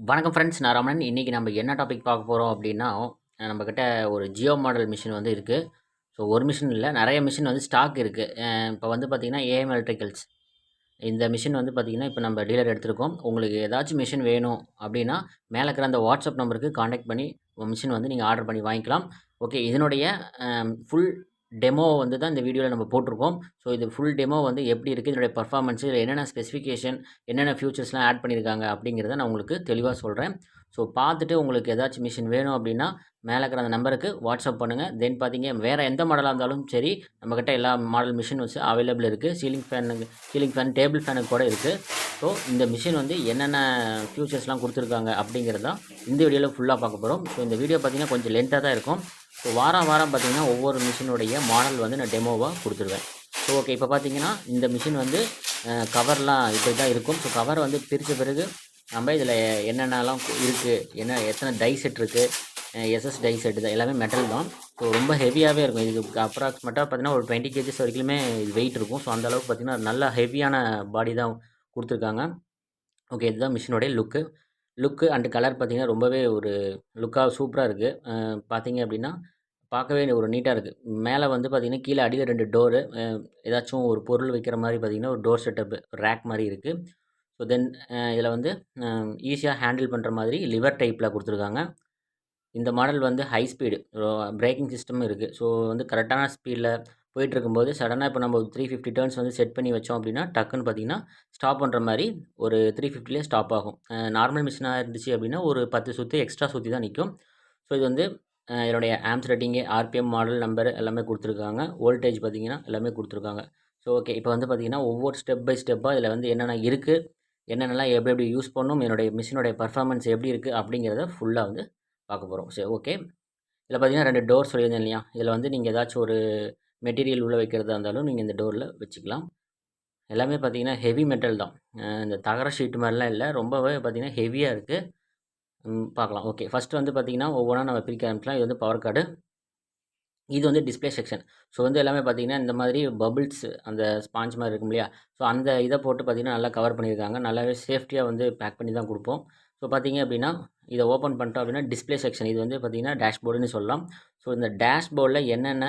வணக்கம் ஃப்ரெண்ட்ஸ். நான் ரமணன். இன்றைக்கி நம்ம என்ன டாபிக் பார்க்க போகிறோம் அப்படின்னா, நம்மக்கிட்ட ஒரு ஜியோ மாடல் மிஷின் வந்து இருக்குது. ஸோ ஒரு மிஷின் இல்லை, நிறைய மிஷின் வந்து ஸ்டாக் இருக்குது. இப்போ வந்து பார்த்திங்கன்னா ஏஎம் எலக்ட்ரிக்கல்ஸ் இந்த மிஷின் வந்து பார்த்திங்கன்னா இப்போ நம்ம டீலர் எடுத்திருக்கோம். உங்களுக்கு ஏதாச்சும் மிஷின் வேணும் அப்படின்னா மேலே இருக்கிற அந்த வாட்ஸ்அப் நம்பருக்கு காண்டாக்ட் பண்ணி மிஷின் வந்து நீங்கள் ஆர்டர் பண்ணி வாங்கிக்கலாம். ஓகே, இதனுடைய ஃபுல் டெமோ வந்து தான் இந்த வீடியோவில் நம்ம போட்டிருக்கோம். ஸோ இது ஃபுல் டெமோ வந்து எப்படி இருக்குது, இதனுடைய பர்ஃபார்மன்ஸ், இதில் என்னென்ன ஸ்பெசிஃபிகேஷன், என்னென்ன ஃபியூச்சர்ஸ்லாம் ஆட் பண்ணியிருக்காங்க அப்படிங்கிறத நான் உங்களுக்கு தெளிவாக சொல்கிறேன். ஸோ பார்த்துட்டு உங்களுக்கு ஏதாச்சும் மிஷின் வேணும் அப்படின்னா மேலே இருக்கிற அந்த நம்பருக்கு வாட்ஸ்அப் பண்ணுங்கள். தென் பார்த்தீங்க வேறு எந்த மாடலாக இருந்தாலும் சரி, நம்மக்கிட்ட எல்லா மாடல் மிஷின் வச்சு அவைலபிள் இருக்குது. சீலிங் ஃபேன், டேபிள் ஃபேனுக்கு கூட இருக்குது. ஸோ இந்த மிஷின் வந்து என்னென்ன ஃபியூச்சர்ஸ்லாம் கொடுத்துருக்காங்க அப்படிங்கிறது தான் இந்த வீடியோவில் ஃபுல்லாக பார்க்க போகிறோம். ஸோ இந்த வீடியோ பார்த்திங்கன்னா கொஞ்சம் லென்த்தாக தான் இருக்கும். ஸோ வாரம் பார்த்திங்கன்னா ஒவ்வொரு மிஷினுடைய மாடல் வந்து நான் டெமோவாக கொடுத்துருவேன். ஸோ ஓகே, இப்போ பார்த்திங்கன்னா இந்த மிஷின் வந்து கவர்லாம் இப்படி தான் இருக்கும். ஸோ கவர் வந்து பிரித்த பிறகு நம்ம இதில் என்னென்னலாம் இருக்குது, எத்தனை டை செட் இருக்குது, எஸ்எஸ் டை செட்டு தான், எல்லாமே மெட்டல் தான். ஸோ ரொம்ப ஹெவியாகவே இருக்கும். இதுக்கு அப்ராக்சிமேட்டாக பார்த்திங்கன்னா ஒரு 20 kgs வரைக்குமே இது வெயிட் இருக்கும். ஸோ அந்தளவுக்கு பார்த்திங்கன்னா நல்ல ஹெவியான பாடி தான் கொடுத்துருக்காங்க. ஓகே, இதுதான் மிஷினுடைய லுக்கு அண்ட் கலர் பார்த்திங்கன்னா ரொம்பவே ஒரு லுக்காக சூப்பராக இருக்குது. பார்த்திங்க அப்படின்னா பார்க்கவே ஒரு நீட்டாக இருக்குது. மேலே வந்து பார்த்திங்கன்னா கீழே அடியில் 2 டோரு, ஏதாச்சும் ஒரு பொருள் வைக்கிற மாதிரி பார்த்திங்கன்னா ஒரு டோர் செட்டப் ரேக் மாதிரி இருக்குது. ஸோ தென் இதில் வந்து ஈஸியாக ஹேண்டில் பண்ணுற மாதிரி லிவர் டைப்பில் கொடுத்துருக்காங்க. இந்த மாடல் வந்து ஹை ஸ்பீடு பிரேக்கிங் சிஸ்டமும் இருக்குது. ஸோ வந்து கரெக்டான ஸ்பீடில் போயிட்டுருக்கும்போது சடனாக இப்போ நம்ம 350 டர்ன்ஸ் வந்து செட் பண்ணி வச்சோம் அப்படின்னா டக்குன்னு பார்த்திங்கன்னா ஸ்டாப் பண்ணுற மாதிரி ஒரு 350லேயே ஸ்டாப் ஆகும். நார்மல் மிஷினாக இருந்துச்சு அப்படின்னா ஒரு 10 சுற்றி எக்ஸ்ட்ரா சுற்றி தான் நிற்கும். ஸோ இது வந்து என்னுடைய amps rating, RPM, model number எல்லாமே கொடுத்துருக்காங்க. வோல்டேஜ் பார்த்திங்கன்னா எல்லாமே கொடுத்துருக்காங்க. ஸோ ஓகே, இப்போ வந்து பார்த்திங்கன்னா ஒவ்வொரு ஸ்டெப் பை ஸ்டெப்பாக இதில் வந்து என்னென்ன இருக்குது, என்னென்னலாம் எப்படி யூஸ் பண்ணணும், என்னுடைய மிஷினுடைய பர்ஃபார்மன்ஸ் எப்படி இருக்குது அப்படிங்கிறத ஃபுல்லாக வந்து பார்க்க போகிறோம். சரி ஓகே, இதில் பார்த்திங்கன்னா 2 டோர் சொல்லியிருந்தேன் இல்லையா, இதில் வந்து நீங்கள் ஏதாச்சும் ஒரு மெட்டீரியல் உள்ளே வைக்கிறதா இருந்தாலும் நீங்கள் இந்த டோரில் வச்சுக்கலாம். எல்லாமே பார்த்திங்கன்னா ஹெவி மெட்டல் தான். இந்த தகர ஷீட்டு மாதிரிலாம் இல்லை, ரொம்பவே பார்த்திங்கன்னா ஹெவியாக இருக்குது. பார்க்கலாம். ஓகே, ஃபஸ்ட்டு வந்து பார்த்திங்கன்னா ஒவ்வொன்றா நம்ம பிரிக்க ஆரம்பிக்கலாம். இது வந்து பவர் கார்டு, இது வந்து டிஸ்பிளே செக்ஷன். ஸோ வந்து எல்லாமே பார்த்திங்கன்னா இந்த மாதிரி பபிள்ஸ் அந்த ஸ்பாஞ்ச் மாதிரி இருக்கும் இல்லையா, ஸோ அந்த இதை போட்டு பார்த்திங்கன்னா நல்லா கவர் பண்ணியிருக்காங்க. நல்லாவே சேஃப்டியாக வந்து பேக் பண்ணி தான் கொடுப்போம். ஸோ பார்த்திங்க அப்படின்னா இதை ஓப்பன் பண்ணிட்டோம் அப்படின்னா டிஸ்பிளே செக்ஷன், இது வந்து பார்த்திங்கன்னா டேஷ்போர்டுன்னு சொல்லலாம். ஸோ இந்த டேஷ்போர்டில் என்னென்ன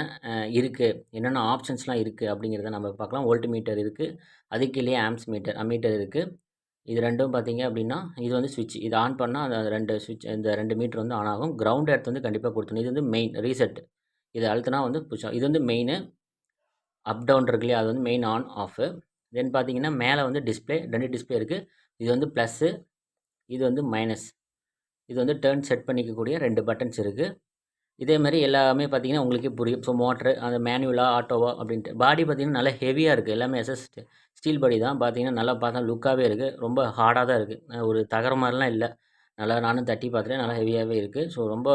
இருக்குது, என்னென்ன ஆப்ஷன்ஸ்லாம் இருக்குது அப்படிங்கிறத நம்ம பார்க்கலாம். வோல்ட் மீட்டர் இருக்குது, அதுக்கு கீழே ஆம்ஸ் மீட்டர், அம்மீட்டர் இருக்குது. இது ரெண்டும் பார்த்திங்க அப்படின்னா இது வந்து ஸ்விட்ச், இது ஆன் பண்ணால் அந்த 2 ஸ்விட்ச், இந்த 2 மீட்டர் வந்து ஆன் ஆகும். கிரவுண்ட் எர்த் வந்து கண்டிப்பாக கொடுத்துணும். இது வந்து மெயின் ரீசெட், இதை அழுத்தினா வந்து புஷ் ஆகும். இது வந்து மெயின் அப் டவுன் இருக்கு இல்லையா, அது வந்து மெயின் ஆன் ஆஃபு. தென் பார்த்தீங்கன்னா மேலே வந்து டிஸ்பிளே 2 டிஸ்பிளே இருக்குது. இது வந்து ப்ளஸ்ஸு, இது வந்து மைனஸ். இது வந்து டர்ன் செட் பண்ணிக்கக்கூடிய 2 பட்டன்ஸ் இருக்குது. இதே மாதிரி எல்லாமே பார்த்தீங்கன்னா உங்களுக்கே புரியும். ஸோ மோட்ரு அந்த மேனுவலா ஆட்டோவா அப்படின்ட்டு. பாடி பார்த்திங்கன்னா நல்லா ஹெவியாக இருக்குது. எல்லாமே எஸ்எஸ் ஸ்டீல் பாடி தான். பார்த்திங்கன்னா நல்லா பார்த்தா லுக்காகவே இருக்குது. ரொம்ப ஹார்டாக தான் இருக்குது. ஒரு தகர மாதிரிலாம் இல்லை. நல்லா நானும் தட்டி பார்த்துட்டேன், நல்லா ஹெவியாகவே இருக்குது. ஸோ ரொம்ப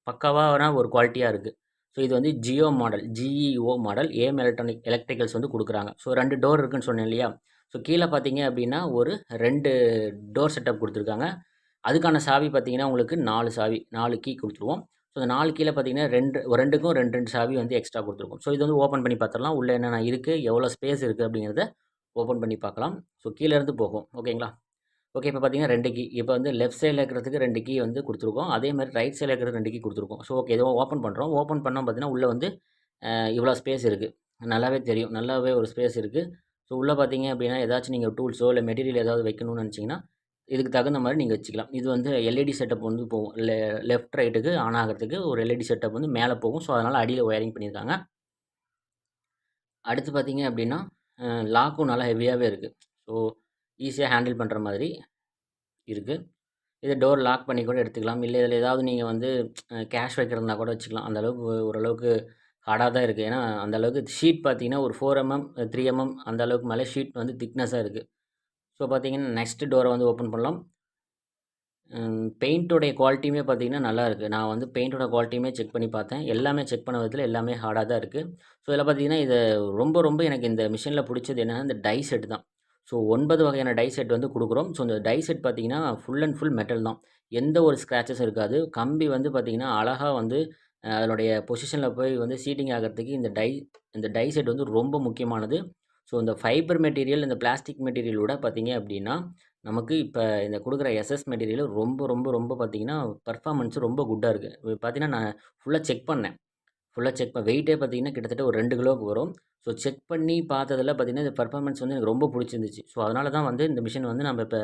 பக்காவான ஒரு குவாலிட்டியாக இருக்குது. ஸோ இது வந்து geo model, GEO model, AM electricals வந்து கொடுக்குறாங்க. ஸோ 2 டோர் இருக்குதுன்னு சொன்னேன் இல்லையா. ஸோ கீழே பார்த்தீங்க அப்படின்னா ஒரு 2 டோர் செட்டப் கொடுத்துருக்காங்க. அதுக்கான சாவி பார்த்திங்கன்னா உங்களுக்கு 4 சாவி, 4 கீ கொடுத்துருவோம். ஸோ அந்த 4 கீழே பார்த்திங்கன்னா 2க்கும் 2 சாவி வந்து எக்ஸ்ட்ரா கொடுத்துருக்கோம். ஸோ இது வந்து ஓப்பன் பண்ணி பார்த்துடலாம். உள்ளே என்னென்ன இருக்குது, எவ்வளோ ஸ்பேஸ் இருக்குது அப்படிங்கிறத ஓப்பன் பண்ணி பார்க்கலாம். ஸோ கீழேருந்து போகும். ஓகேங்களா. ஓகே, இப்போ பார்த்தீங்கன்னா 2 கீ, இப்போ வந்து லெஃப்ட் சைடில் இருக்கிறதுக்கு 2 கீ வந்து கொடுத்துருக்கோம். அதே மாதிரி ரைட் சைடில் இருக்கிறது 2 கீ கொடுத்துருக்கோம். ஸோ ஓகே, இதை ஓப்பன் பண்ணுறோம். ஓப்பன் பண்ணோம் பார்த்தீங்கன்னா உள்ளே வந்து இவ்வளோ ஸ்பேஸ் இருக்குது. நல்லாவே தெரியும், நல்லாவே ஒரு ஸ்பேஸ் இருக்குது. ஸோ உள்ளே பார்த்தீங்க அப்படின்னா ஏதாச்சும் நீங்கள் டூல்ஸோ இல்லை மெட்டீரியல் ஏதாவது வைக்கணும்னு நினச்சிங்கன்னா இதுக்கு தகுந்த மாதிரி நீங்கள் வச்சுக்கலாம். இது வந்து எல்இடி செட்டப் வந்து போகும். லெஃப்ட் ரைட்டுக்கு ஆன் ஆகிறதுக்கு ஒரு எல்இடி செட்டப் வந்து மேலே போகும். ஸோ அதனால் அடியில் ஒயரிங் பண்ணியிருக்காங்க. அடுத்து பார்த்தீங்க அப்படின்னா லாக்கும் நல்லா ஹெவியாகவே இருக்குது. ஸோ ஈஸியாக ஹேண்டில் பண்ணுற மாதிரி இருக்குது. இதை டோர் லாக் பண்ணி கூட எடுத்துக்கலாம். இல்லை இதில் ஏதாவது நீங்கள் வந்து கேஷ் வைக்கிறதுனா கூட வச்சுக்கலாம். அந்தளவுக்கு ஓரளவுக்கு ஹார்டாக தான் இருக்குது. ஏன்னா அந்தளவுக்கு ஷீட் பார்த்தீங்கன்னா ஒரு 4 mm 3 mm அந்த அளவுக்கு மேலே ஷீட் வந்து திக்னஸாக இருக்குது. ஸோ பார்த்தீங்கன்னா நெக்ஸ்ட் டோரை வந்து ஓப்பன் பண்ணலாம். பெயிண்ட்டோடைய குவாலிட்டியுமே பார்த்திங்கன்னா நல்லா இருக்குது. நான் வந்து பெயிண்ட்டோட குவாலிட்டியுமே செக் பண்ணி பார்த்தேன். எல்லாமே செக் பண்ண விதத்தில் எல்லாமே ஹார்டாக தான் இருக்குது. ஸோ இதில் பார்த்திங்கன்னா இது ரொம்ப எனக்கு இந்த மிஷினில் பிடிச்சது என்னென்னா இந்த டை செட் தான். ஸோ 9 வகையான டை செட் வந்து கொடுக்குறோம். ஸோ இந்த டை செட் பார்த்திங்கன்னா ஃபுல் அண்ட் ஃபுல் மெட்டல் தான். எந்த ஒரு ஸ்க்ராச்சஸும் இருக்காது. கம்பி வந்து பார்த்திங்கன்னா அழகாக வந்து அதனுடைய பொசிஷனில் போய் வந்து சீட்டிங் ஆகிறதுக்கு இந்த டை செட் வந்து ரொம்ப முக்கியமானது. ஸோ இந்த ஃபைபர் மெட்டீரியல், இந்த பிளாஸ்டிக் மெட்டீரியலோட பார்த்தீங்க அப்படின்னா, நமக்கு இப்ப இந்த குடுக்குற எஸ்எஸ் மெட்டீரியல் ரொம்ப ரொம்ப ரொம்ப பார்த்தீங்கன்னா, பெர்ஃபார்மன்ஸ் ரொம்ப குட்டா இருக்கு. பார்த்தீங்கன்னா, நான் ஃபுல்லா செக் பண்ணேன். வெயிட்டே பார்த்தீங்கன்னா, கிட்டத்தட்ட ஒரு 2 கிலோவுக்கு வரும். ஸோ செக் பண்ணி பார்த்ததுல பார்த்தீங்கன்னா, இந்த பெர்ஃபார்மன்ஸ் வந்து எனக்கு ரொம்ப புடிச்சிருந்துச்சு. ஸோ அதனால தான் வந்து இந்த மிஷின் வந்து நம்ம இப்ப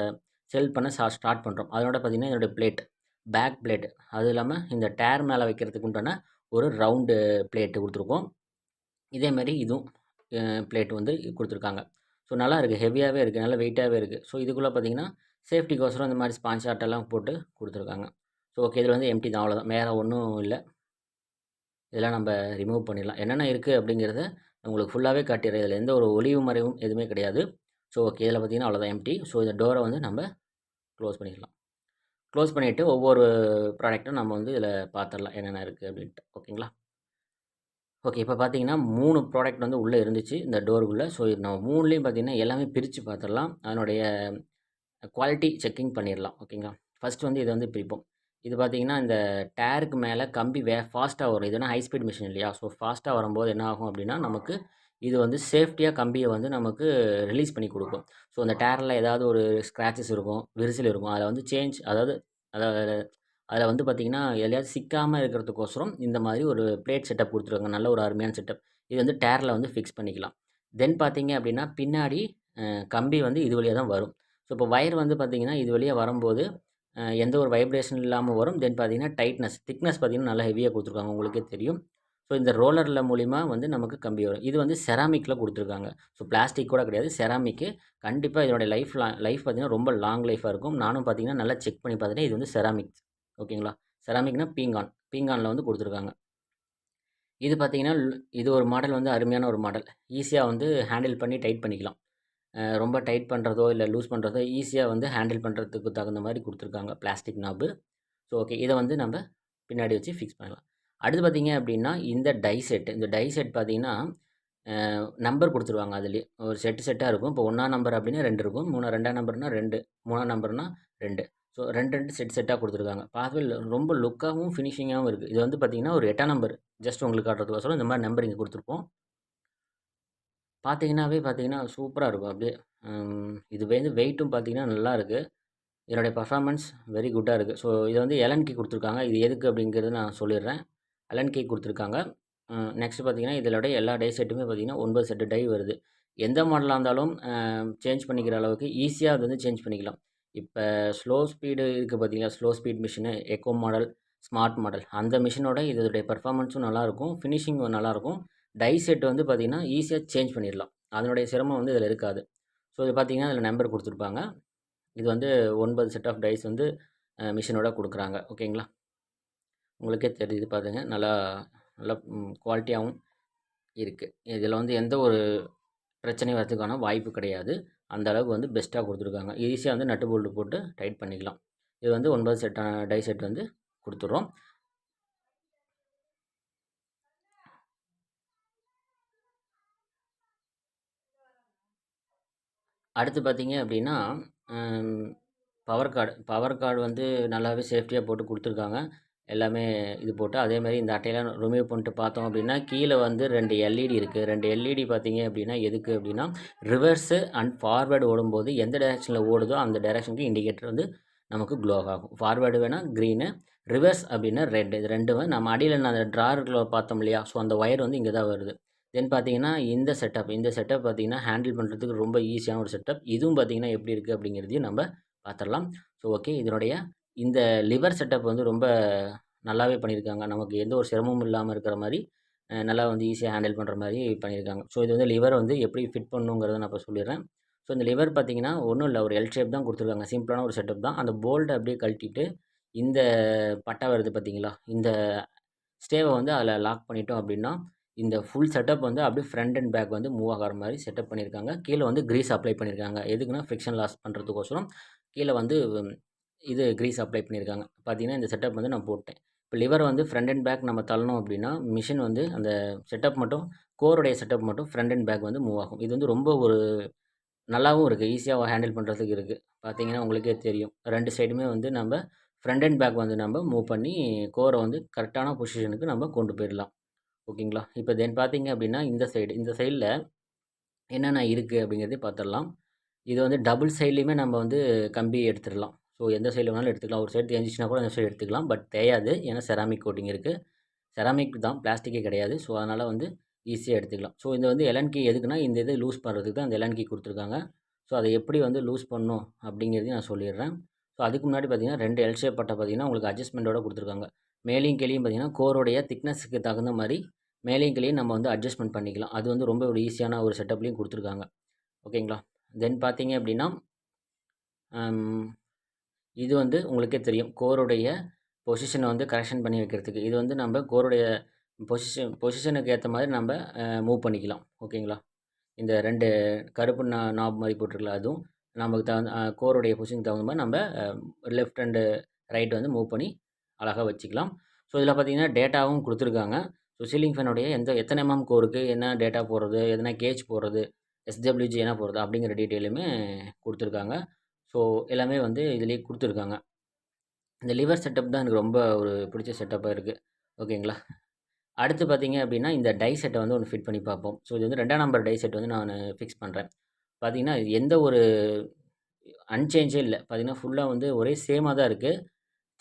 செல் பண்ண ஸ்டார்ட் பண்றோம். அதனோட பார்த்தீங்கன்னா, இதோட பிளேட், பேக் பிளேட், அது இல்லாம இந்த டயர் மேல வைக்கிறதுக்கு உண்டான ஒரு ரவுண்டு பிளேட் குடுத்துருக்கோம். இதே மாரி இதுவும் பிளேட் வந்து குடுத்துருக்காங்க. ஸோ நல்லா இருக்கு. ஹெவியாவே இருக்கு. நல்ல வெயிட்டாவே இருக்கு. ஸோ இதுக்குள்ள பார்த்தீங்கன்னா, சேஃப்டிக்கோசரம் இந்த மாரி ஸ்பான்ச் ஆட்டெல்லாம் போட்டு குடுத்துருக்காங்க. So okay. இதில வந்து எம்ப்டி தான் அவ்வளோதான். வேற ஒண்ணும் இல்ல. இதெல்லாம் நம்ப ரிமூவ் பண்ணிடலாம். என்னென்ன இருக்கு அப்படிங்கிறத உங்களுக்கு ஃபுல்லாவே காட்டிர்றேன். இதில எந்த ஒரு ஒளிவு மறைவும் எதுவுமே கிடையாது. So okay. இதில பார்த்தீங்கன்னா அவ்வளோதான் எம்ப்டி. ஸோ இந்த டோர வந்து நம்ப க்ளோஸ் பண்ணிடலாம். க்ளோஸ் பண்ணிட்டு ஒவ்வொரு ப்ராடக்ட்டும் நம்ம வந்து இதில பார்த்துரலாம். என்னென்ன இருக்கு அப்படின்ட்டு. ஓகேங்களா? ஓகே. இப்ப பார்த்தீங்கன்னா 3 ப்ராடக்ட் வந்து உள்ள இருந்துச்சு. இந்த டோருக்குள்ள. ஸோ நம்ம 3லயும் பார்த்தீங்கன்னா, எல்லாமே பிரிச்சு பார்த்துரலாம். அதனுடைய குவாலிட்டி செக்கிங் பண்ணிரலாம். ஓகேங்களா? ஃபர்ஸ்ட் வந்து இத வந்து பிரிப்போம். இது பார்த்தீங்கன்னா, இந்த டயருக்கு மேல கம்பி ஃபாஸ்ட்டா வரும். இது ஏன்னா ஹை ஸ்பீட் மிஷின் இல்லையா? ஸோ ஃபாஸ்ட்டா வரும்போது என்ன ஆகும் அப்டின்னா, நமக்கு இது வந்து சேஃப்டியா கம்பிய வந்து நமக்கு ரிலீஸ் பண்ணி குடுக்கும். ஸோ அந்த டயர்ல ஏதாவது ஒரு ஸ்க்ராச்சஸ் இருக்கும், விரிசல் இருக்கும். அதில வந்து அதாவது அதாவது அதில வந்து பார்த்தீங்கன்னா, எதுலயாவது சிக்காம இருக்கிறதுக்கோசரம் இந்த மாரி ஒரு பிளேட் செட்டப் குடுத்துருக்காங்க. நல்ல ஒரு அருமையான செட்டப். இது வந்து டயர்ல வந்து ஃபிக்ஸ் பண்ணிக்கலாம். தென் பார்த்தீங்க அப்டின்னா, பின்னாடி கம்பி வந்து இது வழியா தான் வரும். ஸோ இப்போ வயர் வந்து பார்த்தீங்கன்னா, இது வழியா வரும்போது எந்த ஒரு வைப்ரேஷன் இல்லாம வரும். தென் பார்த்தீங்கன்னா, திக்னஸ் பார்த்தீங்கன்னா, நல்லா ஹெவியா குடுத்துருக்காங்க. உங்களுக்கே தெரியும். ஸோ இந்த ரோலர்ல மூலியமா வந்து நமக்கு கம்பி வரும். இது வந்து செராமிக்ல குடுத்துருக்காங்க. ஸோ பிளாஸ்டிக் கூட கிடையாது. செராமிக்கு. கண்டிப்பா இதனுடைய லைஃப் பார்த்தீங்கன்னா, ரொம்ப லாங் லைஃபா இருக்கும். நானும் பார்த்தீங்கன்னா, நல்லா செக் பண்ணி பார்த்துட்டேன். இது வந்து செராமிக். ஓகேங்களா? செராமிக்னா பீங்கான். பீங்கான்ல வந்து குடுத்துருக்காங்க. இது பார்த்தீங்கன்னா, இது ஒரு மாடல் வந்து அருமையான ஒரு மாடல். ஈஸியா வந்து ஹேண்டில் பண்ணி டைட் பண்ணிக்கலாம். ரொம்ப டைட் பண்ணுறதோ, இல்ல லூஸ் பண்ணுறதோ ஈஸியா வந்து ஹேண்டில் பண்ணுறதுக்கு தகுந்த மாரி குடுத்துருக்காங்க. Plastic knob. So okay. இத வந்து நம்ப பின்னாடி வச்சு ஃபிக்ஸ் பண்ணலாம். அடுத்து பார்த்தீங்க அப்டின்னா, இந்த டை செட். இந்த டை செட் பார்த்தீங்கன்னா, நம்பர் குடுத்துருவாங்க அதிலயே. ஒரு செட்டா இருக்கும். இப்போ 1ஆம் நம்பர் அப்டின்னா 2 இருக்கும். 2ஆம் நம்பர்னா 2, 3ஆம் நம்பர்னா 2. ஸோ 2 செட்டா குடுத்துருக்காங்க. பார்க்கவே ரொம்ப லுக்காவும், ஃபினிஷிங்காவும் இருக்கு. இது வந்து பார்த்தீங்கன்னா, ஒரு 8ஆம் நம்பர். ஜஸ்ட் உங்களுக்கு காட்டுறதுக்கோசரம் இந்த மாரி நம்பர் இங்க குடுத்துருப்போம். பார்த்தீங்கன்னா சூப்பரா இருக்கும் அப்டியே. இது வந்து வெயிட்டும் பார்த்தீங்கன்னா நல்லா இருக்கு. இதனுடைய பெர்ஃபார்மன்ஸ் வெரி குட்டா இருக்கு. ஸோ இத வந்து எலன் கீ குடுத்துருக்காங்க. இது எதுக்கு அப்படிங்கிறத நான் சொல்லிடுறேன். எலன் கீ குடுத்துருக்காங்க. நெக்ஸ்ட் பார்த்தீங்கன்னா, இதனுடைய எல்லா டை செட்டுமே பார்த்தீங்கன்னா 9 செட் டை வருது. எந்த மாடலா இருந்தாலும் சேஞ்ச் பண்ணிக்கிற அளவுக்கு ஈஸியா அது வந்து சேஞ்ச் பண்ணிக்கலாம். இப்ப ஸ்லோ ஸ்பீடு இருக்கு பார்த்தீங்களா? Slow speed machine, echo model, smart model. அந்த மிஷினோட இதோடைய பெர்ஃபார்மன்ஸும் நல்லாயிருக்கும். ஃபினிஷிங்கும் நல்லாயிருக்கும். டை செட் வந்து பார்த்தீங்கன்னா, ஈஸியா சேஞ்ச் பண்ணிடலாம். அதனுடைய சிரமம் வந்து இதில இருக்காது. ஸோ இது பார்த்தீங்கன்னா, இதில நம்பர் குடுத்துருப்பாங்க. இது வந்து 9 செட் ஆஃப் டைஸ் வந்து மிஷினோட குடுக்குறாங்க. ஓகேங்களா? உங்களுக்கே தெரியுது பாருங்க. நல்லா நல்லா குவாலிட்டியாவும் இருக்கு. இதில வந்து எந்த ஒரு பிரச்சனையும் வரதுக்கான வாய்ப்பு கிடையாது. அந்த அளவுக்கு வந்து பெஸ்ட்டா குடுத்துருக்காங்க. ஈஸியா வந்து நட்டு போல்ட் போட்டு டைட் பண்ணிக்கலாம். இது வந்து 9 டை செட் வந்து குடுத்துர்றோம். அடுத்து பார்த்தீங்க அப்படின்னா, ம் பவர் கார்டு வந்து நல்லாவே சேஃப்டியா போட்டு குடுத்துருக்காங்க. எல்லாமே இது போட்டு அதேமாரி இந்த அட்டையெல்லாம் ரிமூவ் பண்ணிட்டு பார்த்தோம் அப்படின்னா, கீழ வந்து 2 எல்இடி இருக்கு. 2 எல்இடி பார்த்தீங்க அப்படின்னா, எதுக்கு அப்படின்னா, ரிவர்ஸு அண்ட் ஃபார்வர்டு ஓடும்போது எந்த டைரக்ஷன்ல ஓடுதோ அந்த டைரக்ஷனுக்கு இண்டிகேட்டர் வந்து நமக்கு க்ளோ ஆகும். ஃபார்வர்டு வேணா கிரீனு, ரிவர்ஸ் அப்படின்னா ரெட். இது 2மே நம்ம அடியில நான் அந்த ட்ராயருக்குள்ள பார்த்தோம் இல்லையா? ஸோ அந்த ஒயர் வந்து இங்க தான் வருது. தென் பார்த்தீங்கன்னா, இந்த செட்டப் பார்த்தீங்கன்னா, ஹேண்டில் பண்ணுறதுக்கு ரொம்ப ஈஸியான ஒரு செட்டப். இதுவும் பார்த்தீங்கன்னா, எப்படி இருக்கு அப்படிங்கிறதையும் நம்ப பார்த்துரலாம். So okay. இதனுடைய இந்த லிவர் செட்டப் வந்து ரொம்ப நல்லாவே பண்ணியிருக்காங்க. நமக்கு எந்த ஒரு சிரமமும் இல்லாம இருக்கிற மாரி, நல்லா வந்து ஈஸியா ஹேண்டில் பண்ற மாரி பண்ணியிருக்காங்க. ஸோ இது வந்து லிவர் வந்து எப்படி ஃபிட் பண்ணணுங்கிறத நான் இப்ப சொல்லிர்றேன். ஸோ இந்த லிவர் பார்த்தீங்கன்னா, ஒண்ணும் இல்ல. ஒரு எல் ஷேப் தான் குடுத்துருக்காங்க. சிம்பிளான ஒரு செட்டப் தான். அந்த போல்ட்ட அப்படியே கழட்டிட்டு, இந்த பட்டை வருது பார்த்தீங்களா? இந்த ஸ்டேவ வந்து அதில லாக் பண்ணிட்டோம் அப்படின்னா, இந்த ஃபுல் செட்டப் வந்து அப்படியே ஃப்ரண்ட் அண்ட் பேக் வந்து மூவ் ஆகுற மாரி செட்டப் பண்ணியிருக்காங்க. கீழ வந்து கிரீஸ் அப்ளை பண்ணியிருக்காங்க. எதுக்குன்னா, ஃப்ரிக்ஷன் லாஸ் பண்றதுக்கோசரம் கீழ வந்து இது கிரீஸ் அப்ளை பண்ணியிருக்காங்க. பார்த்தீங்கன்னா, இந்த செட்டப் வந்து நான் போட்டேன். இப்போ லிவர் வந்து ஃப்ரண்ட் அண்ட் பேக் நம்ம தள்ளனோம் அப்படின்னா, மிஷின் வந்து அந்த செட்டப் மட்டும் கோருடைய செட்டப் மட்டும் ஃப்ரண்ட் அண்ட் பேக் வந்து மூவ் ஆகும். இது வந்து ரொம்ப ஒரு நல்லாவும் இருக்கு. ஈஸியா ஹேண்டில் பண்றதுக்கு இருக்கு. பார்த்தீங்கன்னா, உங்களுக்கே தெரியும். 2 சைடுமே வந்து நம்ப ஃப்ரண்ட் அண்ட் பேக் வந்து நம்ப மூவ் பண்ணி கோர வந்து கரெக்ட்டான பொசிஷனுக்கு நம்ம கொண்டு போயிரலாம். ஓகேங்களா? இப்ப தென் பார்த்தீங்க அப்படின்னா, இந்த சைடுல என்னென்ன இருக்குது அப்படிங்கிறதையும் பார்த்துடலாம். இது வந்து டபுள் சைட்லேயுமே நம்ம வந்து கம்பி எடுத்துடலாம். ஸோ எந்த சைடில் வேணாலும் எடுத்துக்கலாம். ஒரு சைடு தேஞ்சிச்சுன்னா கூட அந்த சைடு எடுத்துக்கலாம். பட் தேயாது. ஏன்னா செராமிக் கோட்டிங் இருக்குது. செராமிக் தான், பிளாஸ்டிக்கே கிடையாது. ஸோ அதனால் வந்து ஈஸியாக எடுத்துக்கலாம். ஸோ இது வந்து எலன் கீ எதுக்குன்னா இந்த இது லூஸ் பண்ணுறதுக்கு தான் அந்த எலன் கீ கொடுத்துருக்காங்க. ஸோ அதை எப்படி வந்து லூஸ் பண்ணணும் அப்படிங்கிறதையும் நான் சொல்லிடுறேன். ஸோ அதுக்கு முன்னாடி பார்த்தீங்கன்னா 2 எல் ஷேப் பட்டை பார்த்தீங்கன்னா உங்களுக்கு அட்ஜஸ்ட்மெண்ட்டோட கொடுத்துருக்காங்க. மேலேயும் கீழேயும் பார்த்தீங்கன்னா கோருடைய திக்னஸுக்கு தகுந்த மாதிரி மேலேயும் கீழேயும் நம்ம வந்து அட்ஜஸ்ட்மெண்ட் பண்ணிக்கலாம். அது வந்து ரொம்ப ஒரு ஈஸியான ஒரு செட்டப்லேயும் கொடுத்துருக்காங்க. ஓகேங்களா? தென் பார்த்தீங்க அப்படின்னா இது வந்து உங்களுக்கே தெரியும் கோருடைய பொசிஷனை வந்து கரெக்ஷன் பண்ணி வைக்கிறதுக்கு. இது வந்து நம்ம கோருடைய பொசிஷனுக்கு ஏற்ற மாதிரி நம்ம மூவ் பண்ணிக்கலாம். ஓகேங்களா? இந்த 2 கருப்பு நாப் மாதிரி போட்டிருக்கல அதுவும் நமக்கு தகுந்த கோருடைய பொசிஷனுக்கு தகுந்த மாதிரி நம்ம லெஃப்ட் அண்டு ரைட் வந்து மூவ் பண்ணி அழகாக வச்சுக்கலாம். ஸோ இதில் பார்த்தீங்கன்னா டேட்டாவும் கொடுத்துருக்காங்க. ஸோ சீலிங் ஃபேனுடைய எத்தனை எம்எம் கோருக்கு என்ன டேட்டா போடுறது, எதனா கேஜ் போடுறது, எஸ்டபிள்யூஜி என்ன போடுறது அப்படிங்கிற டீட்டெயிலுமே கொடுத்துருக்காங்க. ஸோ எல்லாமே வந்து இதிலேயே கொடுத்துருக்காங்க. இந்த லிவர் செட்டப் தான் எனக்கு ரொம்ப ஒரு பிடிச்ச செட்டப்பாக இருக்குது. ஓகேங்களா? அடுத்து பார்த்தீங்க அப்படின்னா இந்த டை செட்டை வந்து ஒன்று ஃபிட் பண்ணி பார்ப்போம். ஸோ இது வந்து 2ஆம் நம்பர் டை செட் வந்து நான் ஃபிக்ஸ் பண்ணுறேன். பார்த்தீங்கன்னா இது எந்த ஒரு அன்சேஞ்சே இல்லை. பார்த்தீங்கன்னா ஃபுல்லாக வந்து ஒரே சேமாக தான் இருக்குது.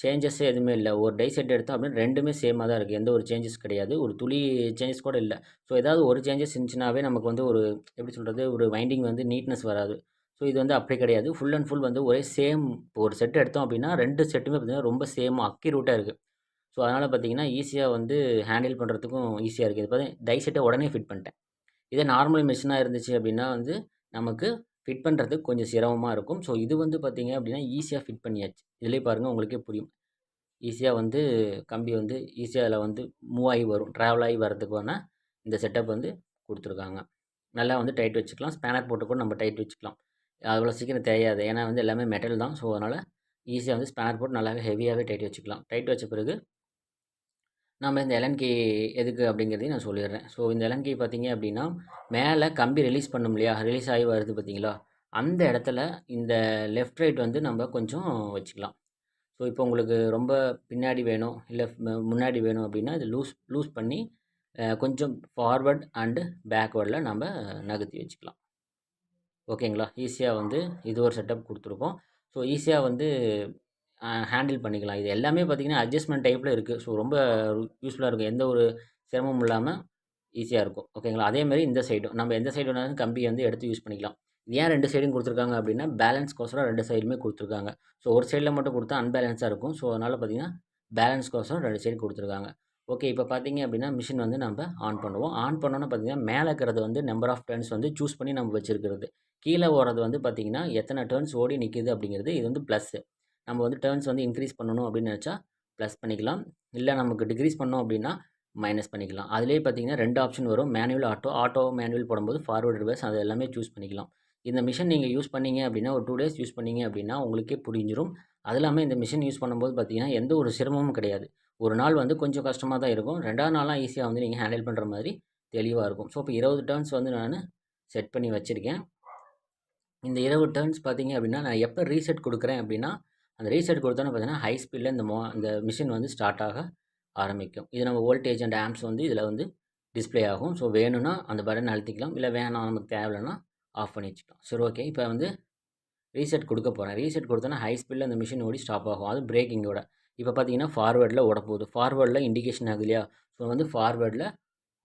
சேஞ்சஸே எதுவுமே இல்லை. ஒரு டை செட் எடுத்தோம் அப்படின்னா 2மே சேமாக தான் இருக்குது. எந்த ஒரு சேஞ்சஸ் கிடையாது. ஒரு துளி சேஞ்சஸ் கூட இல்லை. ஸோ ஏதாவது ஒரு சேஞ்சஸ் இருந்துச்சுனாவே நமக்கு வந்து ஒரு எப்படி சொல்கிறது, ஒரு வைண்டிங் வந்து நீட்னஸ் வராது. ஸோ இது வந்து அப்படி கிடையாது. ஃபுல் அண்ட் ஃபுல் வந்து ஒரே சேம். இப்போ ஒரு செட் எடுத்தோம் அப்படின்னா 2 செட்டுமே பார்த்தீங்கன்னா ரொம்ப சேம் அக்யூரேட்டாக இருக்குது. ஸோ அதனால் பார்த்தீங்கன்னா ஈஸியாக வந்து ஹேண்டில் பண்ணுறதுக்கும் ஈஸியாக இருக்குது. இது பார்த்தீங்கன்னா டை செட்டை உடனே ஃபிட் பண்ணிட்டேன். இதே நார்மல் மிஷினாக இருந்துச்சு அப்படின்னா வந்து நமக்கு ஃபிட் பண்ணுறதுக்கு கொஞ்சம் சிரமமாக இருக்கும். ஸோ இது வந்து பார்த்தீங்க அப்படின்னா ஈஸியாக ஃபிட் பண்ணியாச்சு. இதிலே பாருங்கள் உங்களுக்கே புரியும். ஈஸியாக வந்து கம்பி வந்து ஈஸியாக அதில் வந்து மூவ் ஆகி வரும். ட்ராவல் ஆகி வரதுக்கான இந்த செட்டப் வந்து கொடுத்துருக்காங்க. நல்லா வந்து டைட் வச்சுக்கலாம். ஸ்பேனர் போட்டு கூட நம்ம டைட் வச்சுக்கலாம். அவ்வளோ சீக்கிரம் தேயாது. ஏன்னா வந்து எல்லாமே மெட்டல் தான். ஸோ அதனால் ஈஸியாக வந்து ஸ்பேனர் போட்டு நல்லாவே ஹெவியாகவே டைட் வச்சுக்கலாம். டைட் வச்ச பிறகு நம்ம இந்த எலன் கீ எதுக்கு அப்படிங்கிறதையும் நான் சொல்லிடுறேன். ஸோ இந்த எலன் கீ பார்த்தீங்க அப்படின்னா மேலே கம்பி ரிலீஸ் பண்ணும் இல்லையா, ரிலீஸ் ஆகி வருது பார்த்தீங்களா, அந்த இடத்துல இந்த லெஃப்ட் ரைட் வந்து நம்ம கொஞ்சம் வச்சுக்கலாம். ஸோ இப்போ உங்களுக்கு ரொம்ப பின்னாடி வேணும் இல்லை முன்னாடி வேணும் அப்படின்னா இது லூஸ் லூஸ் பண்ணி கொஞ்சம் ஃபார்வர்ட் அண்டு பேக்வேர்டில் நம்ம நகர்த்தி வச்சுக்கலாம். ஓகேங்களா? ஈஸியாக வந்து இது ஒரு செட்டப் கொடுத்துருக்கோம். ஸோ ஈஸியாக வந்து ஹேண்டில் பண்ணிக்கலாம். இது எல்லாமே பார்த்தீங்கன்னா அட்ஜஸ்ட்மெண்ட் டைப்பில் இருக்குது. ஸோ ரொம்ப யூஸ்ஃபுல்லாக இருக்கும். எந்த ஒரு சிரமமும் இல்லாமல் ஈஸியாக இருக்கும். ஓகேங்களா? அதேமாதிரி இந்த சைடும் நம்ம எந்த சைடு வேணாலும் கம்பியை வந்து எடுத்து யூஸ் பண்ணிக்கலாம். ஏன் 2 சைடும் கொடுத்துருக்காங்க அப்படின்னா பேலன்ஸ்க்கோசரம் 2 சைடுமே கொடுத்துருக்காங்க. ஸோ ஒரு சைடில் மட்டும் கொடுத்தா அன்பேலன்ஸாக இருக்கும். ஸோ அதனால் பார்த்தீங்கன்னா பேலன்ஸ்க்கோசரம் 2 சைடு கொடுத்துருக்காங்க. ஓகே, இப்போ பார்த்தீங்க அப்படின்னா மிஷின் வந்து நம்ம ஆன் பண்ணுவோம். ஆன் பண்ணோன்னே பார்த்தீங்கன்னா மேலே இருக்கிறது வந்து நம்பர் ஆஃப் டர்ன்ஸ் வந்து சூஸ் பண்ணி நம்ம வச்சுருக்கிறது. கீழே ஓடுறது வந்து பார்த்தீங்கன்னா எத்தனை டர்ன்ஸ் ஓடி நிற்கிது அப்படிங்கிறது. இது வந்து ப்ளஸ்ஸு. நம்ம வந்து டர்ன்ஸ் வந்து இன்க்ரீஸ் பண்ணணும் அப்படின்னு நினச்சா ப்ளஸ் பண்ணிக்கலாம். இல்லை நமக்கு டிக்ரீஸ் பண்ணோம் அப்படின்னா மைனஸ் பண்ணிக்கலாம். அதிலே பார்த்தீங்கன்னா 2 ஆப்ஷன் வரும். மேனுவல், ஆட்டோ மேனுவல் போடும்போது ஃபார்வர்ட், ரிவர்ஸ் அது எல்லாமே சூஸ் பண்ணிக்கலாம். இந்த மிஷின் நீங்கள் யூஸ் பண்ணீங்க அப்படின்னா ஒரு 2 டேஸ் யூஸ் பண்ணீங்க அப்படின்னா உங்களுக்கே புரிஞ்சிடும். அது இல்லாமல் இந்த மிஷின் யூஸ் பண்ணும்போது பார்த்தீங்கன்னா எந்த ஒரு சிரமமும் கிடையாது. ஒரு நாள் வந்து கொஞ்சம் கஷ்டமாக தான் இருக்கும். 2ஆவது நாள்லாம் ஈஸியாக வந்து நீங்கள் ஹேண்டில் பண்ணுற மாதிரி தெளிவாக இருக்கும். ஸோ இப்போ 20 டர்ன்ஸ் வந்து நான் செட் பண்ணி வச்சுருக்கேன். இந்த 20 டர்ன்ஸ் பார்த்தீங்க அப்படின்னா நான் எப்போ ரீசெட் கொடுக்குறேன் அப்படின்னா அந்த ரீசெட் கொடுத்தோன்னு பார்த்தீங்கன்னா ஹை ஸ்பீடில் இந்த மிஷின் வந்து ஸ்டார்ட் ஆக ஆரம்பிக்கும். இது நம்ம வோல்டேஜ் அண்ட் ஆம்ப்ஸ் வந்து இதில் வந்து டிஸ்ப்ளே ஆகும். ஸோ வேணும்னா அந்த பட்டன் அழுத்திக்கலாம். இல்லை வேணாம் நமக்கு தேவையில்லைன்னா ஆஃப் பண்ணி வச்சுக்கலாம். சரி, ஓகே. இப்போ வந்து ரீசெட் கொடுக்க போகிறேன். ரீசெட் கொடுத்தோன்னா ஹை ஸ்பீடில் அந்த மிஷின் ஓடி ஸ்டாப் ஆகும். அது பிரேக்கிங்கோட. இப்போ பார்த்தீங்கன்னா ஃபார்வேர்டில் ஓடப்போகுது. ஃபார்வேர்டில் இண்டிகேஷன் ஆகுது இல்லையா? ஸோ வந்து ஃபார்வேர்டில்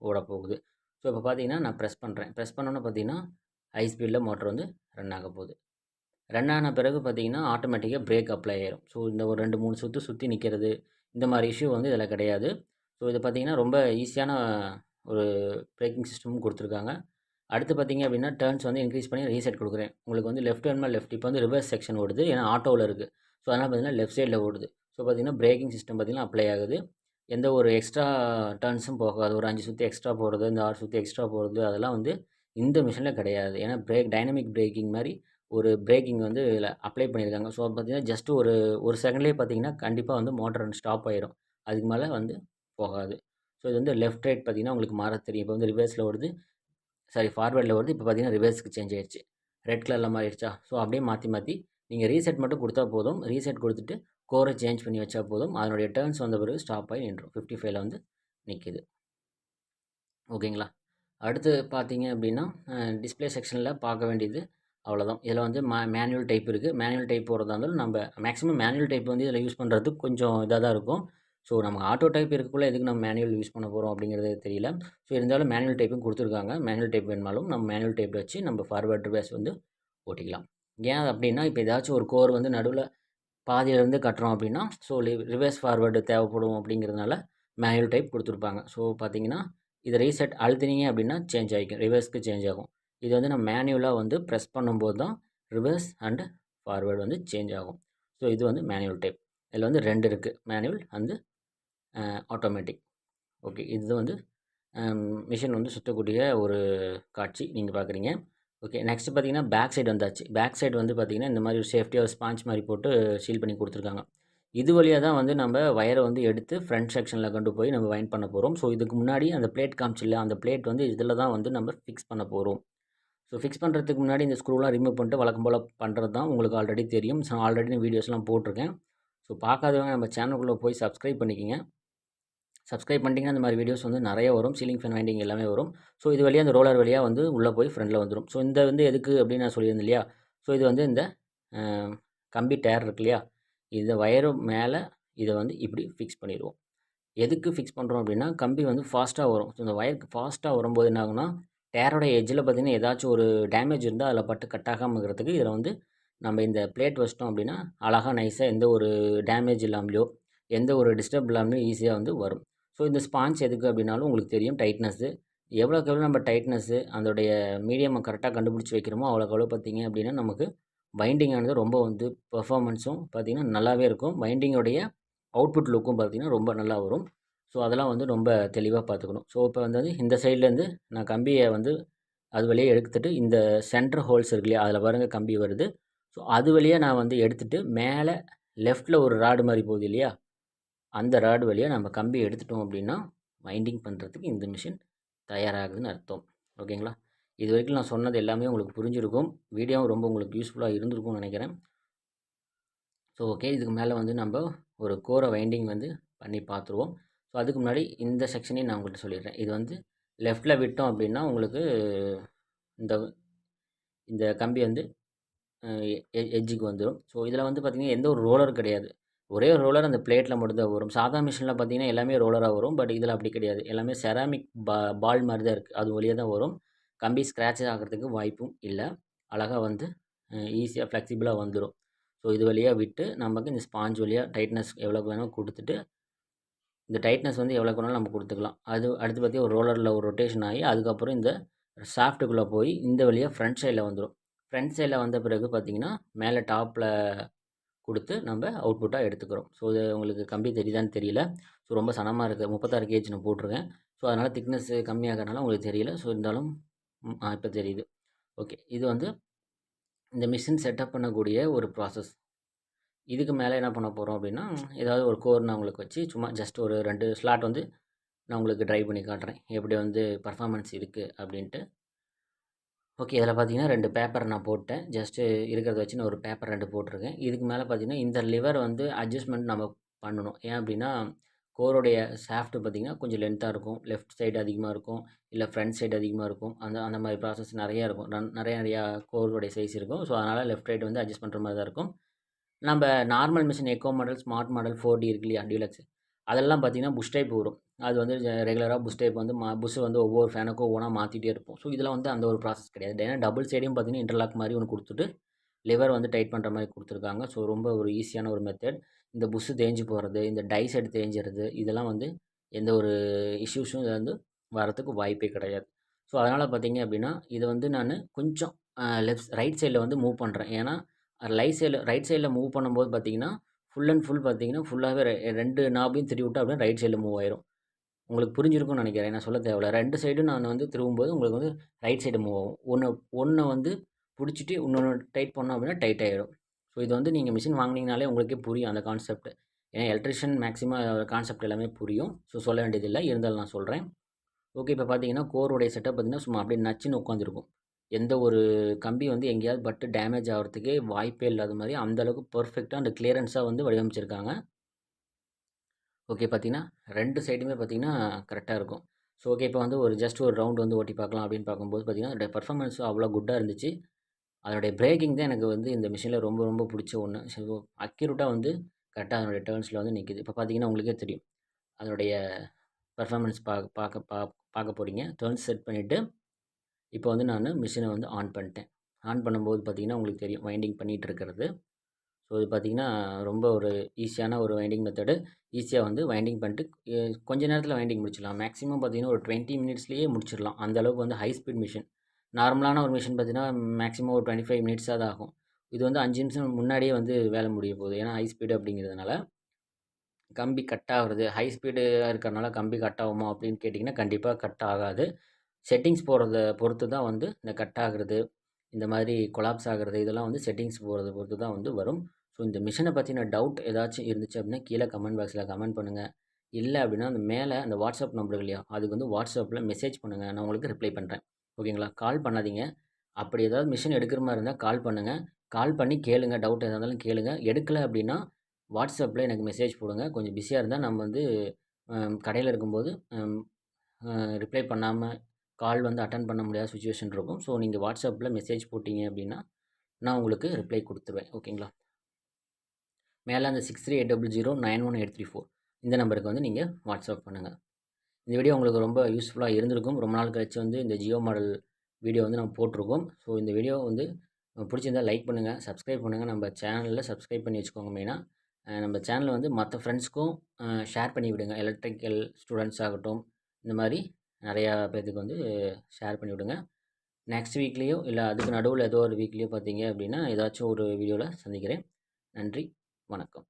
ஓடப்போகுது. ஸோ இப்போ பார்த்தீங்கன்னா நான் ப்ரெஸ் பண்ணுறேன். ப்ரெஸ் பண்ணோன்னே பார்த்தீங்கன்னா ஹை ஸ்பீடில் மோட்டர் வந்து ரன் ஆக போகுது. ரன் ஆன பிறகு பார்த்தீங்கன்னா ஆட்டோமேட்டிக்காக பிரேக் அப்ளை ஆயிரும். ஸோ இந்த ஒரு 2, 3 சுற்றி நிற்கிறது இந்த மாதிரி இஷ்யூ வந்து இதில் கிடையாது. ஸோ இது பார்த்தீங்கன்னா ரொம்ப ஈஸியான ஒரு பிரேக்கிங் சிஸ்டமும் கொடுத்துருக்காங்க. அடுத்து பார்த்தீங்க அப்படின்னா டர்ன்ஸ் வந்து இன்க்ரீஸ் பண்ணி ரீசெட் கொடுக்குறேன். உங்களுக்கு வந்து லெஃப்ட் வேணுமா லெஃப்ட். இப்போ வந்து ரிவர்ஸ் செக்ஷன் ஓடுது. ஏன்னா ஆட்டோவில் இருக்குது. ஸோ அதனால் பார்த்தீங்கன்னா லெஃப்ட் சைடில் ஓடுது. ஸோ பார்த்தீங்கன்னா பிரேக்கிங் சிஸ்டம் பார்த்தீங்கன்னா அப்ளை ஆகுது. எந்த ஒரு எக்ஸ்ட்ரா டர்ன்ஸும் போகாது. ஒரு 5 சுற்றி எக்ஸ்ட்ரா போகிறது, இந்த 6 சுற்றி எக்ஸ்ட்ரா போகிறது அதெல்லாம் வந்து இந்த மிஷினில் கிடையாது. ஏன்னா டைனமிக் பிரேக்கிங் மாதிரி ஒரு பிரேக்கிங் வந்து இதில் அப்ளை பண்ணியிருக்காங்க. ஸோ பார்த்தீங்கன்னா ஜஸ்ட் ஒரு செகண்ட்லேயே பார்த்தீங்கன்னா கண்டிப்பாக வந்து மோட்டர் ஸ்டாப் ஆயிரும். அதுக்கு மேலே வந்து போகாது. ஸோ இது வந்து லெஃப்ட் ரைட் பார்த்தீங்கன்னா உங்களுக்கு மாற தெரியும். இப்போ வந்து ரிவர்ஸில் ஓடுது, ஃபார்வேர்டில் வருது. இப்போ பார்த்தீங்கன்னா ரிவர்ஸ்க்கு சேஞ்ச் ஆயிடுச்சு. ரெட் கலரில் மாறிடுச்சா? ஸோ அப்படியே மாற்றி நீங்கள் ரீசெட் மட்டும் கொடுத்தா போதும். ரீசெட் கொடுத்துட்டு கோரை சேஞ்ச் பண்ணி வச்சா போதும். அதனுடைய டர்ன்ஸ் வந்த பிறகு ஸ்டாப் ஆகி நின்றும். 55ல் வந்து நிற்கிது. ஓகேங்களா? அடுத்து பார்த்தீங்க அப்படின்னா, டிஸ்ப்ளே செக்ஷனில் பார்க்க வேண்டியது அவ்வளோதான். இதில வந்து மேனுவல் டைப் இருக்குது. மேனுவல் டைப் போடுறதா இருந்தாலும் நம்ம மேக்ஸிமம் மேனுவல் டைப் வந்து இதில் யூஸ் பண்ணுறதுக்கு கொஞ்சம் இதாக தான் இருக்கும். ஸோ நமக்கு ஆட்டோ டைப் இருக்கக்குள்ள எதுக்கு நம்ம மேனுவல் யூஸ் பண்ண போகிறோம் அப்படிங்கிறது தெரியல. ஸோ இருந்தாலும் மேனுவல் டைப்பும் கொடுத்துருக்காங்க. மேனுவல் டைப் வேணுனாலும் நம்ம மேனுவல் டைப் வச்சு நம்ம ஃபார்வர்ட் ரிவர்ஸ் வந்து ஓட்டிக்கலாம். ஏன் அப்படின்னா, இப்போ ஏதாச்சும் ஒரு கோர் வந்து நடுவுல பாதியிலேருந்து கட்டுறோம் அப்படின்னா, ஸோ ரிவர்ஸ் ஃபார்வர்டு தேவைப்படும் அப்படிங்கிறதுனால மேனுவல் டைப் கொடுத்துருப்பாங்க. ஸோ பார்த்தீங்கன்னா, இதை ரீசெட் அழுத்தினீங்க அப்படின்னா சேஞ்ச் ஆகிக்கும். ரிவர்ஸ்க்கு சேஞ்ச் ஆகும். இது வந்து நம்ம மேனுவலாக வந்து ப்ரெஸ் பண்ணும்போது தான் ரிவர்ஸ் அண்ட் ஃபார்வர்டு வந்து சேஞ்ச் ஆகும். ஸோ இது வந்து மேனுவல் டைப். இதில் வந்து 2 இருக்குது. Manual and automatic. ஓகே. இது வந்து மிஷின் வந்து சுத்தக்கூடிய ஒரு காட்சி நீங்கள் பார்க்குறீங்க. ஓகே. நெக்ஸ்ட் பார்த்தீங்கன்னா, பேக் சைடு வந்தாச்சு. பேக் சைடு வந்து பார்த்தீங்கன்னா, இந்த மாதிரி ஒரு சேஃப்டியாக ஒரு ஸ்பாஞ்ச் மாதிரி போட்டு சீல் பண்ணி கொடுத்துருக்காங்க. இது வழியா தான் வந்து நம்ம வயரை வந்து எடுத்து ஃப்ரண்ட் செக்ஷனில் கொண்டு போய் நம்ம வைண்ட் பண்ண போகிறோம். ஸோ இதுக்கு முன்னாடி அந்த பிளேட் காமிச்சில்ல, அந்த பிளேட் வந்து இதில் தான் வந்து நம்ம ஃபிக்ஸ் பண்ண போகிறோம். ஸோ ஃபிக்ஸ் பண்ணுறதுக்கு முன்னாடி இந்த ஸ்க்ரூலாம் ரிமூவ் பண்ணிட்டு வழக்கம் போல் பண்ணுறது தான் உங்களுக்கு ஆல்ரெடி தெரியும். ஸோ ஆல்ரெடி நான் வீடியோஸ்லாம் போட்டிருக்கேன். ஸோ பார்க்காதவங்க நம்ம சேனலுக்குள்ளே போய் சப்ஸ்கிரைப் பண்ணிக்கங்க. சப்ஸ்கிரைப் பண்ணிட்டீங்கன்னா இந்த மாதிரி வீடியோஸ் வந்து நிறைய வரும். சீலிங் ஃபேன் வைண்டிங் எல்லாமே வரும். ஸோ இது வழியாக அந்த ரோலர் வழியாக வந்து உள்ளே போய் ஃப்ரண்டில் வந்துடும். ஸோ இந்த வந்து எதுக்கு அப்படின்னு நான் சொல்லியிருந்தேன் இல்லையா? ஸோ இது வந்து இந்த கம்பி டயர் இருக்கு இல்லையா? இந்த வயரு மேலே இதை வந்து இப்படி ஃபிக்ஸ் பண்ணிடுவோம். எதுக்கு ஃபிக்ஸ் பண்ணுறோம் அப்படின்னா, கம்பி வந்து ஃபாஸ்ட்டாக வரும். ஸோ இந்த வயர் ஃபாஸ்ட்டாக வரும்போது என்ன ஆகும்னா, டயரோட எட்ஜில் பார்த்தீங்கன்னா ஏதாச்சும் ஒரு டேமேஜ் இருந்தால் அதில் பட்டு கட் ஆகாமல் இருக்கிறதுக்கு இதில் வந்து நம்ம இந்த பிளேட் வச்சிட்டோம் அப்படின்னா, அழகாக நைஸாக எந்த ஒரு டேமேஜ் இல்லாமலையோ, எந்த ஒரு டிஸ்டர்ப் இல்லாமலையோ ஈஸியாக வந்து வரும். ஸோ இந்த ஸ்பாஞ்ச் எதுக்கு அப்படின்னாலும் உங்களுக்கு தெரியும் டைட்னஸ்ஸு. எவ்வளோக்கு எவ்வளோ நம்ம டைட்னஸ்ஸு அதோடைய மீடியமை கரெக்டாக கண்டுபிடிச்சி வைக்கிறோமோ, அவ்வளோக்கு எவ்வளோ பார்த்தீங்க அப்படின்னா, நமக்கு வைண்டிங் ஆனது ரொம்ப வந்து பெர்ஃபார்மன்ஸும் பார்த்தீங்கன்னா நல்லாவே இருக்கும். வைண்டிங்கோடைய அவுட்புட் லுக்கும் பார்த்தீங்கன்னா ரொம்ப நல்லா வரும். ஸோ அதெல்லாம் வந்து ரொம்ப தெளிவாக பார்த்துக்கணும். ஸோ இப்போ வந்து இந்த சைட்லேருந்து நான் கம்பியை வந்து அது வழியா எடுத்துட்டு இந்த சென்டர் ஹோல்ஸ் இருக்கு இல்லையா? அதில் பாருங்க கம்பி வருது. ஸோ அது வழியா நான் வந்து எடுத்துட்டு மேலே லெஃப்ட்டில் ஒரு ராடு மாதிரி போகுது இல்லையா? அந்த ராடு வழியா நம்ம கம்பி எடுத்துட்டோம் அப்படின்னா, வைண்டிங் பண்ணுறதுக்கு இந்த மிஷின் தயாராகுதுன்னு அர்த்தம். ஓகேங்களா? இதுவரைக்கும் நான் சொன்னது எல்லாமே உங்களுக்கு புரிஞ்சிருக்கும். வீடியோவும் ரொம்ப உங்களுக்கு யூஸ்ஃபுல்லாக இருந்திருக்கும்னு நினைக்கிறேன். So okay. இதுக்கு மேலே வந்து நம்ம ஒரு கோரை வைண்டிங் வந்து பண்ணி பார்த்துருவோம். ஸோ அதுக்கு முன்னாடி இந்த செக்ஷனையும் நான் உங்கள்கிட்ட சொல்லிடுறேன். இது வந்து லெஃப்ட்டில் விட்டோம் அப்படின்னா உங்களுக்கு இந்த இந்த கம்பி வந்து எட்ஜுக்கு வந்துடும். ஸோ இதில் வந்து பார்த்திங்கன்னா எந்த ஒரு ரோலரும் கிடையாது. ஒரே ஒரு ரோலர் அந்த பிளேட்டில் மட்டும் தான் வரும். சாதா மிஷினில் பார்த்திங்கன்னா எல்லாமே ரோலராக வரும். பட் இதில் அப்படி கிடையாது. எல்லாமே செராமிக் பால் மாதிரி தான் இருக்குது. அது வழியாக தான் வரும். கம்பி ஸ்க்ராட்ச் ஆகிறதுக்கு வாய்ப்பும் இல்லை. அழகாக வந்து ஈஸியாக ஃப்ளெக்சிபிளாக வந்துடும். ஸோ இது வழியாக விட்டு நமக்கு இந்த ஸ்பாஞ்ச் வழியாக டைட்னஸ் எவ்வளோக்கு வேணும் கொடுத்துட்டு, இந்த டைட்னஸ் வந்து எவ்வளோக்கு வேணாலும் நம்ம கொடுத்துக்கலாம். அது அடுத்து பார்த்திங்கன்னா ஒரு ரோலரில் ஒரு ரொட்டேஷன் ஆகி அதுக்கப்புறம் இந்த ஷாஃப்ட்டுக்குள்ளே போய் இந்த வழியாக ஃப்ரண்ட் சைடில் வந்துடும். ஃப்ரண்ட் சைடில் வந்த பிறகு பார்த்திங்கன்னா மேலே டாப்பில் கொடுத்து நம்ம அவுட்புட்டாக எடுத்துக்கிறோம். ஸோ இது உங்களுக்கு கம்பி தெரியுதான்னு தெரியல. ஸோ ரொம்ப சன்னமாக இருக்குது. 36 கேஜ் நான் போட்டிருக்கேன். ஸோ அதனால் திக்னஸ் கம்மியாகிறனால உங்களுக்கு தெரியல. ஸோ இருந்தாலும் இப்போ தெரியுது. ஓகே. இது வந்து இந்த மிஷின் செட்டப் பண்ணக்கூடிய ஒரு ப்ராசஸ். இதுக்கு மேலே என்ன பண்ண போகிறோம் அப்படின்னா, ஏதாவது ஒரு கோர் நான் உங்களுக்கு வச்சு சும்மா ஜஸ்ட் ஒரு 2 ஸ்லாட் வந்து நான் உங்களுக்கு ட்ரை பண்ணி காட்டுறேன். எப்படி வந்து பர்ஃபார்மன்ஸ் இருக்குது அப்படின்ட்டு. ஓகே. இதில் பார்த்தீங்கன்னா 2 பேப்பர் நான் போட்டேன். ஜஸ்ட்டு இருக்கிறத வச்சு நான் ஒரு பேப்பர் 2 போட்டிருக்கேன். இதுக்கு மேலே பார்த்தீங்கன்னா, இந்த லிவர் வந்து அட்ஜஸ்ட்மெண்ட் நம்ம பண்ணணும். ஏன் அப்படின்னா, கோருடைய ஷாஃப்ட் பார்த்தீங்கன்னா, கொஞ்சம் லென்த்தாக இருக்கும். லெஃப்ட் சைடு அதிகமாக இருக்கும். இல்லை ஃப்ரண்ட் சைடு அதிகமாக இருக்கும். அந்த அந்த மாதிரி ப்ராசஸ் நிறையா இருக்கும். நிறையா கோருடைய சைஸ் இருக்கும். ஸோ அதனால் லெஃப்ட் ரைட் வந்து அட்ஜஸ்ட் பண்ணுற மாதிரி தான் இருக்கும். நம்ம normal machine echo model, smart model 4D இருக்கு இல்லையா? டியூலக்ஸ். அதெல்லாம் பார்த்தீங்கன்னா புஷ் டைப் வரும். அது வந்து ரெகுலராக புஷ் டைப் வந்து புஷ் வந்து ஒவ்வொரு ஃபேனுக்கும் ஒவ்வொன்றா மாற்றிட்டே இருப்போம். ஸோ இதில் வந்து அந்த ஒரு ப்ராசஸ் கிடையாது. ஏன்னா டபுள் சைடையும் பார்த்தீங்கன்னா இன்டர்லாக் மாதிரி ஒன்று கொடுத்துட்டு லிவர் வந்து டைட் பண்ணுற மாதிரி கொடுத்துருக்காங்க. ஸோ ரொம்ப ஒரு ஈஸியான ஒரு மெத்தட். இந்த புஷ்ஷு தேஞ்சு போகிறது, இந்த டை சைடு தேஞ்சிறது, இதெல்லாம் வந்து எந்த ஒரு இஷ்யூஸும் இதில் வந்து வரத்துக்கு வாய்ப்பே கிடையாது. ஸோ அதனால் பார்த்தீங்க அப்படின்னா, இதை வந்து நான் கொஞ்சம் ரைட் சைடில் வந்து மூவ் பண்ணுறேன். ஏன்னா ரைட் சைடில் மூவ் பண்ணும்போது பார்த்தீங்கன்னா, ஃபுல் அண்ட் ஃபுல் பார்த்தீங்கன்னா, ஃபுல்லாகவே 2 நாபையும் திருவி விட்டா அப்படியே ரைட் சைடில் மூவ் ஆயிரும். உங்களுக்கு புரிஞ்சிருக்கும்னு நினைக்கிறேன். நான் சொல்ல தேவையில்ல. 2 சைடும் நான் வந்து திருவும்போது உங்களுக்கு வந்து ரைட் சைடு மூவ் ஆகும். ஒண்ண வந்து புடிச்சிட்டு இன்னொன்னு டைட் பண்ணோம் அப்படின்னா டைட் ஆயிடும். ஸோ இது வந்து நீங்கள் மிஷின் வாங்குனீங்கனாலே உங்களுக்கே புரியும் அந்த கான்செப்ட். ஏன்னா எலக்ட்ரிஷியன் மேக்ஸிமம் கான்செப்ட் எல்லாமே புரியும். ஸோ சொல்ல வேண்டியதில்லை. இருந்தாலும் நான் சொல்கிறேன். ஓகே. இப்போ பார்த்தீங்கன்னா கோருடைய செட்டப் பார்த்தீங்கன்னா சும்மா அப்படியே நச்சுன்னு உட்காந்துருக்கும். எந்த ஒரு கம்பி வந்து எங்கேயாவது பட்டு டேமேஜ் ஆகிறதுக்கே வாய்ப்பே இல்லாத மாதிரி அந்தளவுக்கு பெர்ஃபெக்ட்டாக அந்த கிளியரன்ஸாக வந்து வடிவமைச்சிருக்காங்க. ஓகே. பார்த்தீங்கன்னா 2 சைடுமே பார்த்தீங்கன்னா கரெக்டாக இருக்கும். ஸோ ஓகே இப்போ வந்து ஒரு ஜஸ்ட் ஒரு ரவுண்ட் வந்து ஓட்டி பார்க்கலாம் அப்படின்னு பார்க்கும்போது பார்த்தீங்கன்னா, அதோட பெர்ஃபார்மன்ஸும் அவ்வளோ குட்டா இருந்துச்சு. அதனுடைய பிரேக்கிங் தான் எனக்கு வந்து இந்த மிஷினில் ரொம்ப ரொம்ப பிடிச்ச ஒன்று. ஸோ அக்யூரேட்டாக வந்து கரெக்டாக அதனுடைய டர்ன்ஸில் வந்து நிற்கிது. இப்போ பார்த்தீங்கன்னா உங்களுக்கே தெரியும். அதனுடைய பெர்ஃபார்மன்ஸ் பார்க்க போகிறீங்க. டர்ன்ஸ் செட் பண்ணிவிட்டு இப்போ வந்து நான் மிஷினை வந்து ஆன் பண்ணிட்டேன். ஆன் பண்ணும்போது பார்த்தீங்கன்னா உங்களுக்கு தெரியும் வைண்டிங் பண்ணிகிட்டு இருக்கிறது. ஸோ இது பார்த்தீங்கன்னா ரொம்ப ஒரு ஈஸியான ஒரு வைண்டிங் மெத்தடு. ஈஸியாக வந்து வைண்டிங் பண்ணிட்டு கொஞ்ச நேரத்தில் வைண்டிங் முடிச்சிடலாம். மேக்ஸிமம் பார்த்தீங்கன்னா ஒரு 20 மினிட்ஸ்லேயே முடிச்சிடலாம். அந்த அளவுக்கு வந்து ஹை ஸ்பீட் மிஷின். நார்மலான ஒரு மிஷின் பார்த்தீங்கன்னா மேக்ஸிமம் ஒரு 25 மினிட்ஸாக தான் ஆகும். இது வந்து 5 நிமிஷம் முன்னாடியே வந்து வேலை முடிய போகுது. ஏன்னா ஹை ஸ்பீடு அப்படிங்கிறதுனால. கம்பி கட் ஆகுறது ஹை ஸ்பீடாக இருக்கிறனால கம்பி கட் ஆகுமா அப்படின்னு கேட்டிங்கன்னா கண்டிப்பாக கட் ஆகாது. செட்டிங்ஸ் போடுறத பொறுத்து தான் வந்து இந்த கட் ஆகுறது, இந்த மாதிரி கொலாப்ஸ் ஆகுறது இதெல்லாம் வந்து செட்டிங்ஸ் போடுறத பொறுத்து தான் வந்து வரும். ஸோ இந்த மிஷினை பற்றின டவுட் ஏதாச்சும் இருந்துச்சு அப்படின்னா கீழே கமெண்ட் பாக்ஸில் கமெண்ட் பண்ணுங்கள். இல்லை அப்படின்னா அந்த மேலே அந்த வாட்ஸ்அப் நம்பர் இல்லையா, அதுக்கு வந்து வாட்ஸ்அப்பில் மெசேஜ் பண்ணுங்கள். நான் உங்களுக்கு ரிப்ளை பண்ணுறேன். ஓகேங்களா? கால் பண்ணாதீங்க. அப்படி ஏதாவது மிஷின் எடுக்கிற மாதிரி இருந்தால் கால் பண்ணுங்கள். கால் பண்ணி கேளுங்க. டவுட் எதா இருந்தாலும் கேளுங்க. எடுக்கலை அப்படின்னா வாட்ஸ்அப்பில் எனக்கு மெசேஜ் போடுங்க. கொஞ்சம் பிஸியாக இருந்தால் நம்ம வந்து கடையில் இருக்கும்போது ரிப்ளை பண்ணாமல் கால் வந்து அட்டன் பண்ண முடியாத சுச்சுவேஷன் இருக்கும். ஸோ நீங்கள் வாட்ஸ்அப்பில் மெசேஜ் போட்டிங்க அப்படின்னா நான் உங்களுக்கு ரிப்ளை கொடுத்துருவேன். ஓகேங்களா? மேலே அந்த 6380091834 இந்த நம்பருக்கு வந்து நீங்கள் வாட்ஸ்அப் பண்ணுங்கள். இந்த வீடியோ உங்களுக்கு ரொம்ப யூஸ்ஃபுல்லாக இருந்திருக்கும். ரொம்ப நாள் கழிச்சு வந்து இந்த ஜியோ மாடல் வீடியோ வந்து நம்ம போட்டிருக்கோம். ஸோ இந்த வீடியோ வந்து பிடிச்சிருந்தால் லைக் பண்ணுங்கள், சப்ஸ்கிரைப் பண்ணுங்கள். நம்ம சேனலில் சப்ஸ்கிரைப் பண்ணி வச்சுக்கோங்க மெயினாக. நம்ம சேனலை வந்து மற்ற ஃப்ரெண்ட்ஸ்க்கும் ஷேர் பண்ணி விடுங்க. எலக்ட்ரிக்கல் ஸ்டூடெண்ட்ஸ் ஆகட்டும், இந்த மாதிரி நிறையா பேர்த்துக்கு வந்து ஷேர் பண்ணி விடுங்க. நெக்ஸ்ட் வீக்லேயோ இல்லை அதுக்கு நடுவில் ஏதோ ஒரு வீக்லேயோ பார்த்தீங்க அப்படின்னா ஏதாச்சும் ஒரு வீடியோவில் சந்திக்கிறேன். நன்றி, வணக்கம்.